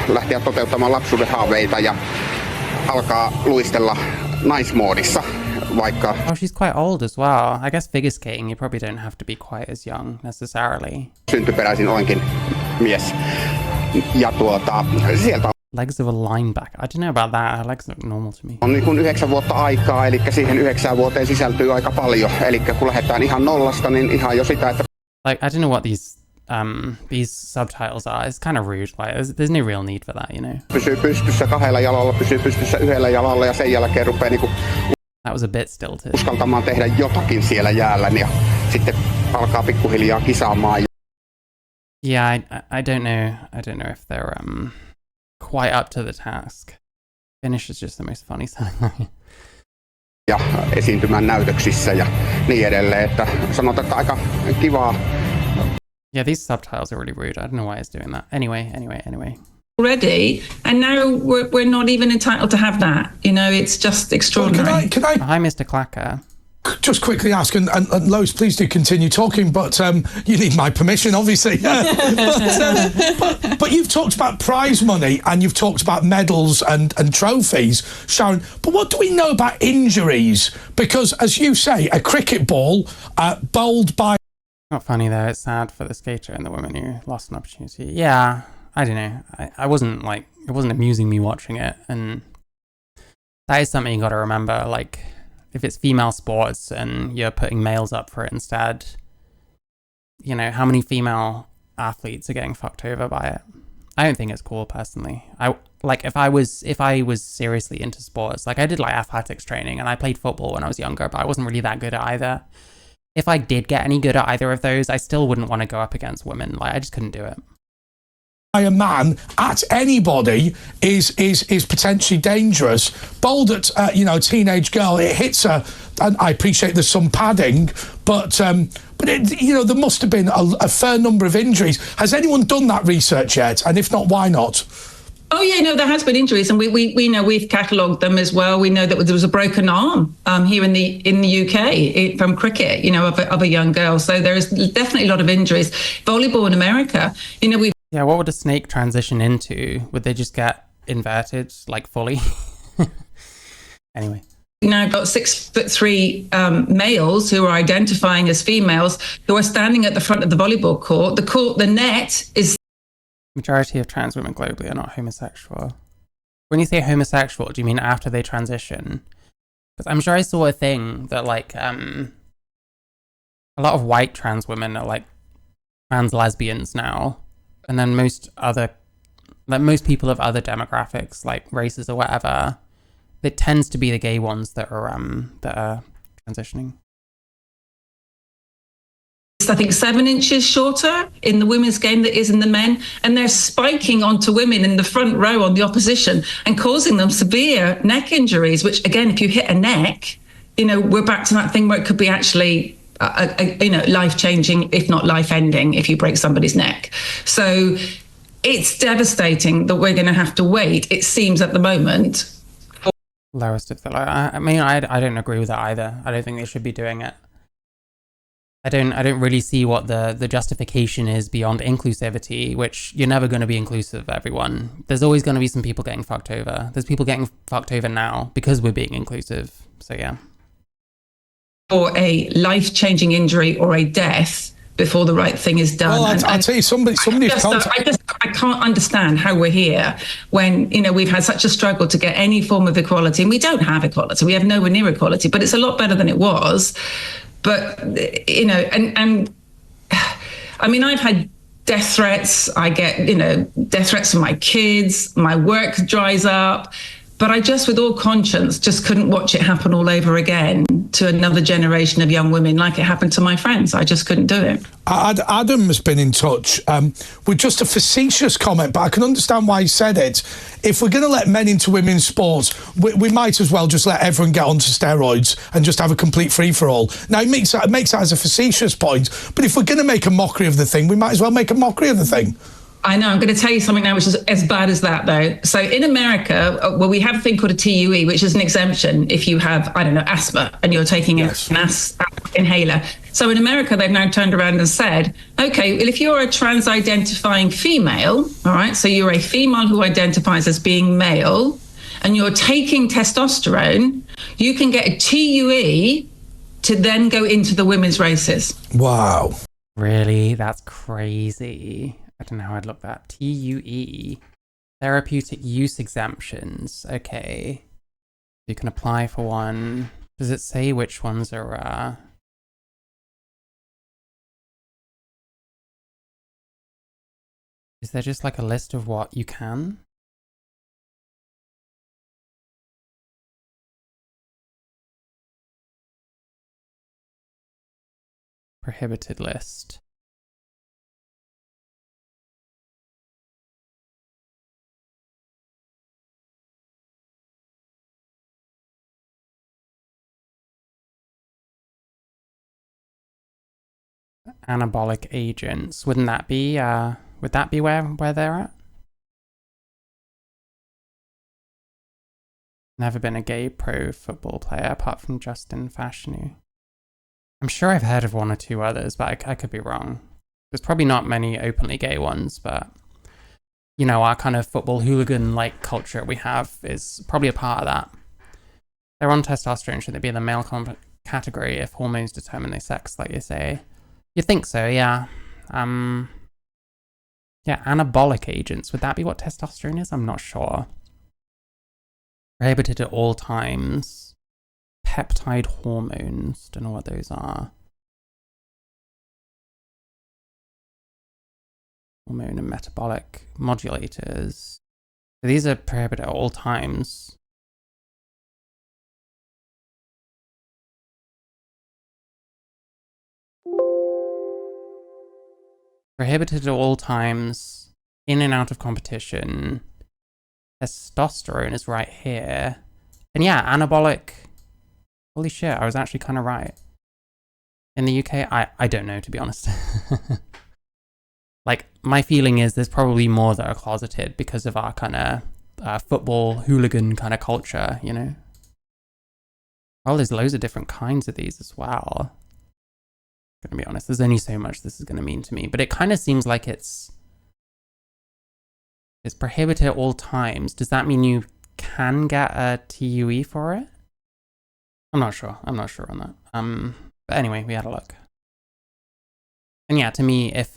Lähteä toteuttamaan lapsuuden haaveita ja alkaa luistella naismoodissa, vaikka... Oh, she's quite old as well. I guess figure skating, you probably don't have to be quite as young necessarily. Syntyperäisin olenkin mies. Ja sieltä Legs of a linebacker. I don't know about that. Her legs look normal to me. on niin kuin 9 vuotta aikaa, eli siihen 9 vuoteen sisältyy aika paljon. Eli kun lähdetään ihan nollasta, niin ihan jo sitä, että... Like, I don't know what these subtitles are. It's kind of rude. Like, there's no real need for that, you know? Pysyy pystyssä 2 jalalla, pysyy pystyssä 1 jalalla ja sen jälkeen rupeaa niinku That was a bit stilted. uskaltamaan tehdä jotakin siellä jäällä ja sitten alkaa pikkuhiljaa kisaamaan. Yeah, I don't know. I don't know if they're quite up to the task. Finnish is just the most funny sounding. Ja esiintymään näytöksissä ja niin edelleen, että sanotaan, että aika kivaa. Yeah, these subtitles are really rude. I don't know why it's doing that. Anyway. Already, and now we're not even entitled to have that. You know, it's just extraordinary. Well, can I Hi, Mr. Clacker. just quickly ask, and Lois, please do continue talking, but you need my permission, obviously. but you've talked about prize money and you've talked about medals and trophies, Sharron, but what do we know about injuries? Because, as you say, a cricket ball bowled by... Not funny though. It's sad for the skater and the woman who lost an opportunity. Yeah, I don't know. I wasn't like, it wasn't amusing me watching it, and that is something you got to remember. Like, if it's female sports and you're putting males up for it instead, you know, how many female athletes are getting fucked over by it? I don't think it's cool personally. If I was seriously into sports, like I did like athletics training and I played football when I was younger, but I wasn't really that good at either. If I did get any good at either of those, I still wouldn't want to go up against women. Like, I just couldn't do it. A man at anybody is potentially dangerous. Bowled at a teenage girl, it hits her, and I appreciate there's some padding, but it, there must have been a fair number of injuries. Has anyone done that research yet? And if not, why not? Oh yeah, no, there has been injuries, and we know we've catalogued them as well. We know that there was a broken arm here in the UK from cricket, of a young girl. So there is definitely a lot of injuries. Volleyball in America, we. Yeah, what would a snake transition into? Would they just get inverted, like fully? Anyway. We've now got 6'3" males who are identifying as females who are standing at the front of the volleyball court. The net is... Majority of trans women globally are not homosexual. When you say homosexual, do you mean after they transition? Because I'm sure I saw a thing that like a lot of white trans women are like trans lesbians now, and then most people of other demographics, like races or whatever, it tends to be the gay ones that are transitioning. I think 7 inches shorter in the women's game than it is in the men, and they're spiking onto women in the front row on the opposition and causing them severe neck injuries, which again, if you hit a neck, we're back to that thing where it could be actually life-changing, if not life-ending, if you break somebody's neck. So it's devastating that we're going to have to wait, it seems at the moment. Lowest of the low. I mean, I don't agree with that either. I don't think they should be doing it. I don't really see what the justification is beyond inclusivity, which you're never going to be inclusive of everyone. There's always going to be some people getting fucked over. There's people getting fucked over now because we're being inclusive. So yeah. For a life-changing injury or a death before the right thing is done. Well, I'll tell you, I can't understand how we're here when, we've had such a struggle to get any form of equality, and we don't have equality. We have nowhere near equality, but it's a lot better than it was. But, and I mean, I've had death threats. I get, death threats from my kids. My work dries up. But I just, with all conscience, just couldn't watch it happen all over again to another generation of young women like it happened to my friends. I just couldn't do it. Adam has been in touch with just a facetious comment, but I can understand why he said it. If we're going to let men into women's sports, we might as well just let everyone get onto steroids and just have a complete free-for-all. Now, it makes that as a facetious point, but if we're going to make a mockery of the thing, we might as well make a mockery of the thing. I know. I'm going to tell you something now, which is as bad as that, though. So in America, well, we have a thing called a TUE, which is an exemption if you have, I don't know, asthma and you're taking an inhaler. So in America, they've now turned around and said, okay, well, if you're a trans identifying female, all right, so you're a female who identifies as being male and you're taking testosterone, you can get a TUE to then go into the women's races. Wow. Really? That's crazy. I don't know how I'd look that. TUE. Therapeutic use exemptions. Okay. You can apply for one. Does it say which ones are, Is there just like a list of what you can? Prohibited list. Anabolic agents. Wouldn't that be would that be where they're at? Never been a gay pro football player apart from Justin Fashanu. I'm sure I've heard of one or two others, but I could be wrong. There's probably not many openly gay ones, but you know, our kind of football hooligan-like culture we have is probably a part of that. They're on testosterone. Should they be in the male category if hormones determine their sex, like you say? You think so, yeah. Yeah, anabolic agents. Would that be what testosterone is? I'm not sure. Prohibited at all times. Peptide hormones. Don't know what those are. Hormone and metabolic modulators. So these are prohibited at all times. Prohibited at all times, in and out of competition. Testosterone is right here. And yeah, anabolic. Holy shit, I was actually kind of right. In the UK, I don't know, to be honest. Like, my feeling is there's probably more that are closeted because of our kind of football hooligan kind of culture, you know? Well, there's loads of different kinds of these as well. Gonna be honest, there's only so much this is gonna mean to me, but it kind of seems like it's prohibited at all times. Does that mean you can get a TUE for it? I'm not sure on that. But anyway, we had a look. And yeah, to me, if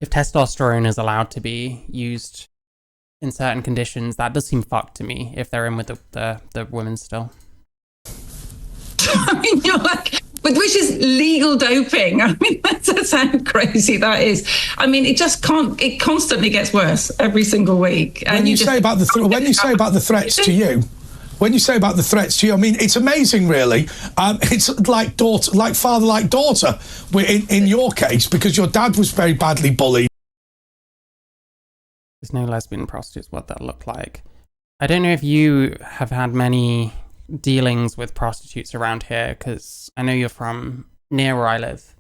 testosterone is allowed to be used in certain conditions, that does seem fucked to me if they're in with the women still. I mean, you're like, but which is legal doping. I mean, that's how crazy that is. I mean, it just can't. It constantly gets worse every single week. And when you say about the threats to you, I mean, it's amazing, really. It's like father, like daughter. In your case, because your dad was very badly bullied. There's no lesbian prostitutes. What that looked like. I don't know if you have had many dealings with prostitutes around here, because I know you're from near where I live.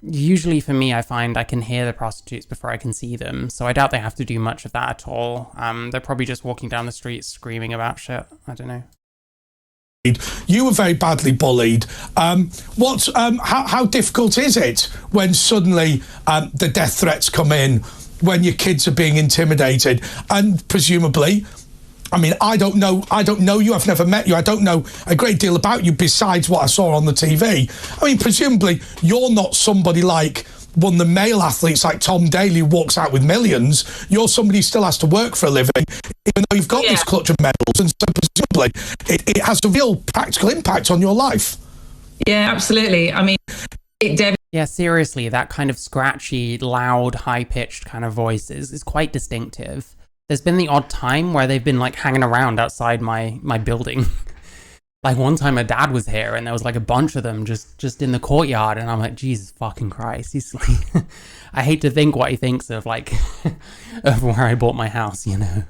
Usually for me, I find I can hear the prostitutes before I can see them, so I doubt they have to do much of that at all. They're probably just walking down the street screaming about shit. I don't know. You were very badly bullied. How difficult is it when suddenly the death threats come in, when your kids are being intimidated, and presumably, I mean, I don't know you, I've never met you, I don't know a great deal about you besides what I saw on the TV. I mean, presumably, you're not somebody like one of the male athletes like Tom Daley who walks out with millions. You're somebody who still has to work for a living, even though you've got this clutch of medals, and so presumably it has a real practical impact on your life. Yeah, absolutely. I mean, yeah, seriously, that kind of scratchy, loud, high-pitched kind of voice is quite distinctive. There's been the odd time where they've been like hanging around outside my building. Like one time my dad was here and there was like a bunch of them just in the courtyard, and I'm like, Jesus fucking Christ. He's like, I hate to think what he thinks of like of where I bought my house, you know.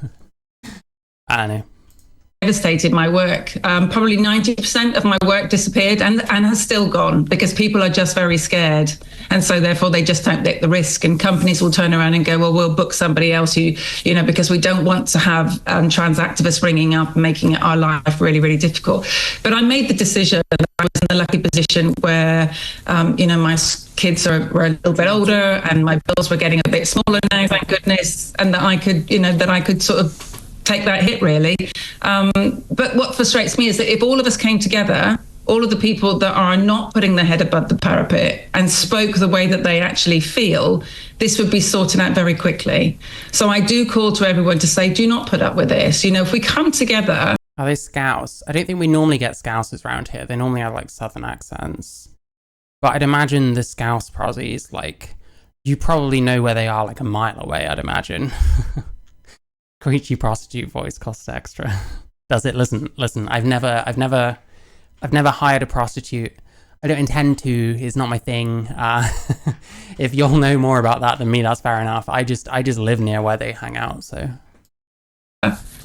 I don't know. devastated my work. Probably 90% of my work disappeared and has still gone because people are just very scared. And so therefore they just don't take the risk, and companies will turn around and go, well, we'll book somebody else who, you know, because we don't want to have trans activists ringing up and making our life really, really difficult. But I made the decision that I was in the lucky position where, you know, my kids were a little bit older and my bills were getting a bit smaller now, thank goodness, and that I could, you know, that I could sort of take that hit, really. But what frustrates me is that if all of us came together, all of the people that are not putting their head above the parapet and spoke the way that they actually feel, this would be sorted out very quickly. So I do call to everyone to say, do not put up with this. You know, if we come together. Are they Scouse? I don't think we normally get Scousers around here. They normally have like southern accents. But I'd imagine the Scouse prosies, like, you probably know where they are like a mile away, I'd imagine. Creechy prostitute voice costs extra. Does it? Listen, I've never hired a prostitute. I don't intend to. It's not my thing. If you'll know more about that than me, that's fair enough. I just live near where they hang out, so.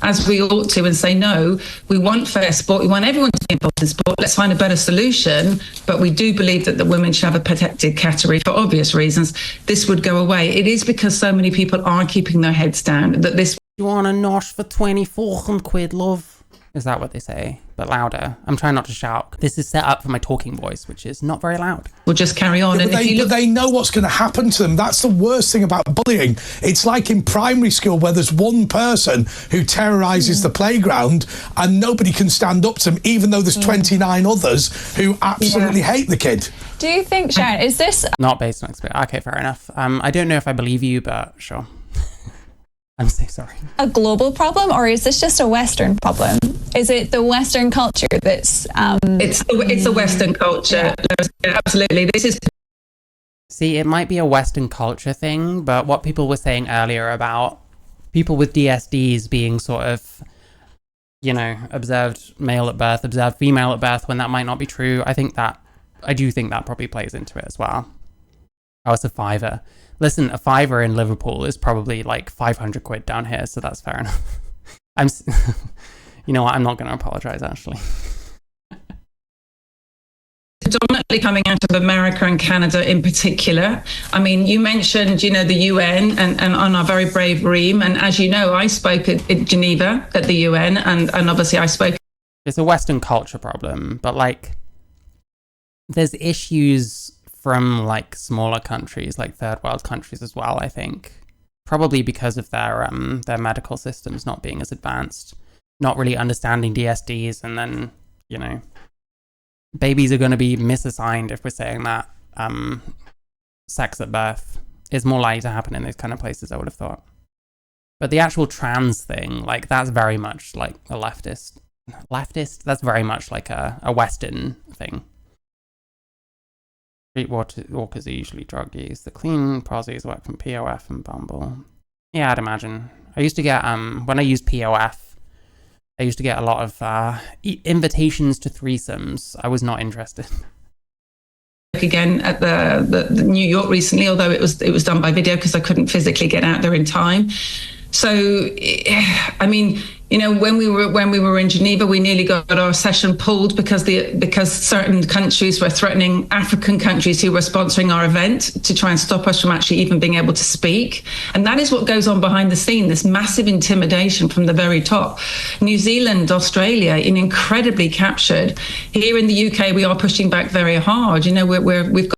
As we ought to, and say, no, we want fair sport. We want everyone to be involved in sport. Let's find a better solution. But we do believe that the women should have a protected category for obvious reasons. This would go away. It is because so many people are keeping their heads down that this. You want a nosh for 24 quid, love? Is that what they say? But louder. I'm trying not to shout. This is set up for my talking voice, which is not very loud. We'll just carry on. Yeah, and but they know what's going to happen to them. That's the worst thing about bullying. It's like in primary school where there's one person who terrorises the playground and nobody can stand up to them, even though there's 29 others who absolutely hate the kid. Do you think, Sharron, is this... Not based on experience. Okay, fair enough. I don't know if I believe you, but sure. I'm so sorry. A global problem, or is this just a Western problem? Is it the Western culture that's... It's a Western culture. Yeah. Absolutely. This is... See, it might be a Western culture thing, but what people were saying earlier about people with DSDs being sort of, you know, observed male at birth, observed female at birth, when that might not be true, I do think that probably plays into it as well. Oh, it's a fiver. Listen, a fiver in Liverpool is probably like 500 quid down here, so that's fair enough. You know what, I'm not going to apologise, actually. Predominantly coming out of America and Canada in particular. I mean, you mentioned, you know, the UN and on our very brave Reem, and as you know, I spoke at Geneva at the UN, and obviously I spoke... It's a Western culture problem, but like, there's issues from like smaller countries, like third world countries as well, I think. Probably because of their medical systems not being as advanced, not really understanding DSDs, and then, you know, babies are going to be misassigned if we're saying that sex at birth is more likely to happen in those kind of places, I would have thought. But the actual trans thing, like, that's very much like a leftist, that's very much like a Western thing. Street walkers are usually drug use. The clean prosies work from POF and Bumble. Yeah, I'd imagine. I used to get, when I used POF, I used to get a lot of invitations to threesomes. I was not interested. Again at the New York recently, although it was done by video because I couldn't physically get out there in time. So, I mean, you know, when we were in Geneva, we nearly got our session pulled because certain countries were threatening African countries who were sponsoring our event to try and stop us from actually even being able to speak. And that is what goes on behind the scene, this massive intimidation from the very top. New Zealand, Australia, incredibly captured. Here in the UK, we are pushing back very hard. You know, we've got...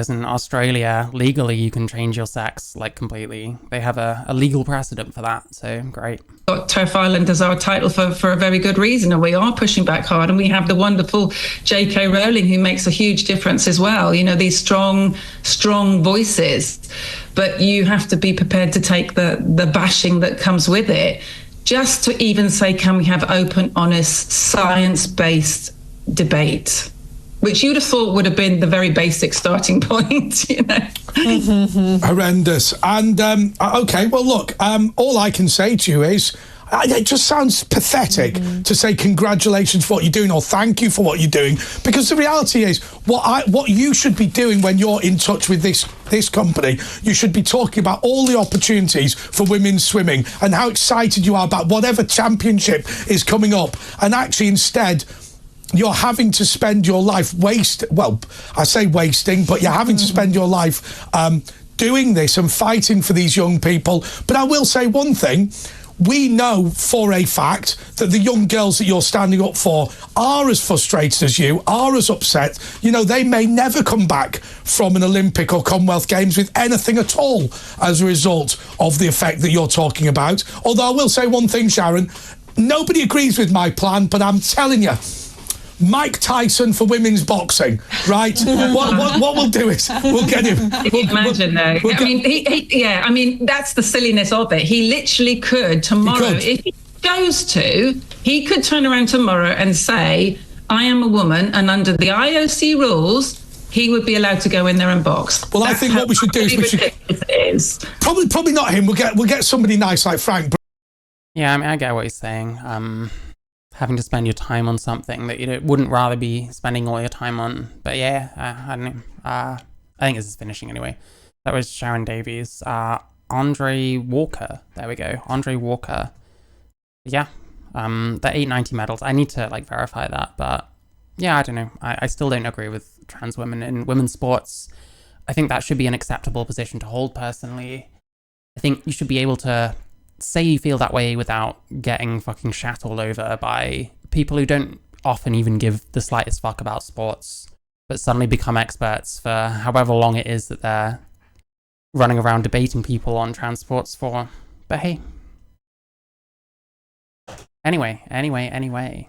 In Australia, legally, you can change your sex, like, completely. They have a legal precedent for that, so great. Got Turf Island as our title for a very good reason, and we are pushing back hard, and we have the wonderful J.K. Rowling, who makes a huge difference as well. You know, these strong voices, but you have to be prepared to take the bashing that comes with it, just to even say, can we have open, honest, science-based debate? Which you'd have thought would have been the very basic starting point, you know. Horrendous. And, okay, well, look, all I can say to you is It just sounds pathetic to say congratulations for what you're doing or thank you for what you're doing, because the reality is what you should be doing when you're in touch with this company, you should be talking about all the opportunities for women's swimming and how excited you are about whatever championship is coming up, and actually instead you're having to spend your life I say wasting, but you're having to spend your life doing this and fighting for these young people. But I will say one thing. We know for a fact that the young girls that you're standing up for are as frustrated as you, are as upset. You know, they may never come back from an Olympic or Commonwealth Games with anything at all as a result of the effect that you're talking about. Although I will say one thing, Sharron, nobody agrees with my plan, but I'm telling you, Mike Tyson for women's boxing, right? what we'll do is we'll get him. Imagine though. I mean, that's the silliness of it. He literally could tomorrow, if he chose to, he could turn around tomorrow and say, "I am a woman," and under the IOC rules, he would be allowed to go in there and box. Well, I think what we should do is probably not him. We'll get somebody nice like Frank. Yeah, I mean, I get what he's saying. Having to spend your time on something that you wouldn't rather be spending all your time on. But yeah, I don't know. I think this is finishing anyway. That was Sharron Davies. Andre Walker. There we go. Andre Walker. Yeah. The 890 medals. I need to verify that. But yeah, I don't know. I still don't agree with trans women in women's sports. I think that should be an acceptable position to hold personally. I think you should be able to say you feel that way without getting fucking shat all over by people who don't often even give the slightest fuck about sports, but suddenly become experts for however long it is that they're running around debating people on transports for. But hey. Anyway.